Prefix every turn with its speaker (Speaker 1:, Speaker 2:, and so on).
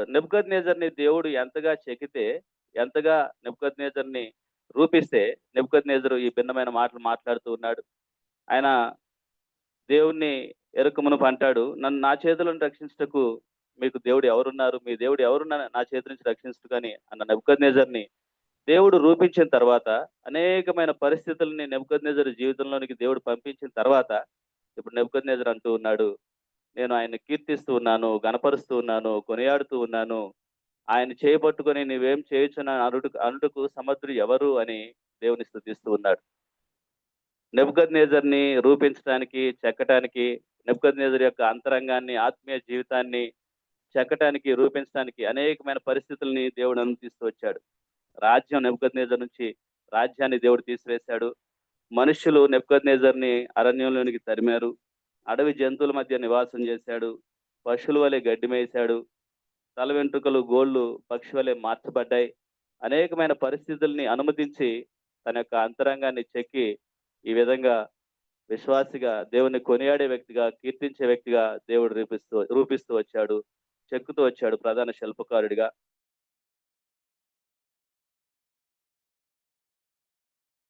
Speaker 1: నెబుకద్నెజర్‌ని దేవుడు ఎంతగా చెకితే, ఎంతగా నెబుకద్నెజర్‌ని రూపిస్తే, నెబుకద్నెజరు ఈ భిన్నమైన మాటలు మాట్లాడుతూ ఉన్నాడు. ఆయన దేవుణ్ణి ఎరుక మునుపు అంటాడు, "నన్ను నా చేతుల నుండి రక్షించుటకు మీకు దేవుడు ఎవరున్నారు? మీ దేవుడు ఎవరు నా చేతి నుంచి రక్షించుటకు" అని అన్న నెబుకద్నెజర్‌ని దేవుడు రూపించిన తర్వాత, అనేకమైన పరిస్థితుల్ని నెబుకద్నెజరు జీవితంలోనికి దేవుడు పంపించిన తర్వాత, ఇప్పుడు నెబుకద్నెజరు అంటూ ఉన్నాడు, "నేను ఆయన్ని కీర్తిస్తూ ఉన్నాను, గణపరుస్తూ ఉన్నాను, కొనియాడుతూ ఉన్నాను. ఆయన చేయి పట్టుకొని నీవేం చేయొచ్చని అనుటకు సమర్థుడు ఎవరు?" అని దేవుని స్తుతిస్తూ ఉన్నాడు. నెబుకద్నెజర్‌ని రూపించటానికి, చెక్కటానికి, నెబుకద్నెజరు యొక్క అంతరంగాన్ని, ఆత్మీయ జీవితాన్ని చెక్కటానికి, రూపించటానికి అనేకమైన పరిస్థితుల్ని దేవుడు అనుమతిస్తూ వచ్చాడు. రాజ్యం నెబుకద్నెజరు నుంచి రాజ్యాన్ని దేవుడు తీసివేశాడు. మనుష్యులు నెబుకద్నెజర్‌ని అరణ్యంలోనికి తరిమారు. అడవి జంతువుల మధ్య నివాసం చేశాడు. పశువుల వలె గడ్డి మేసాడు. తల వెంట్రుకలు, గోళ్ళు పక్షి వలె మార్చబడ్డాయి. అనేకమైన పరిస్థితుల్ని అనుమతించి తన యొక్క అంతరంగాన్ని చెక్కి ఈ విధంగా విశ్వాసిగా, దేవుణ్ణి కొనియాడే వ్యక్తిగా, కీర్తించే వ్యక్తిగా దేవుడు రూపిస్తూ రూపిస్తూ వచ్చాడు. చెక్కుతూ వచ్చాడు ప్రధాన శిల్పకారుడిగా.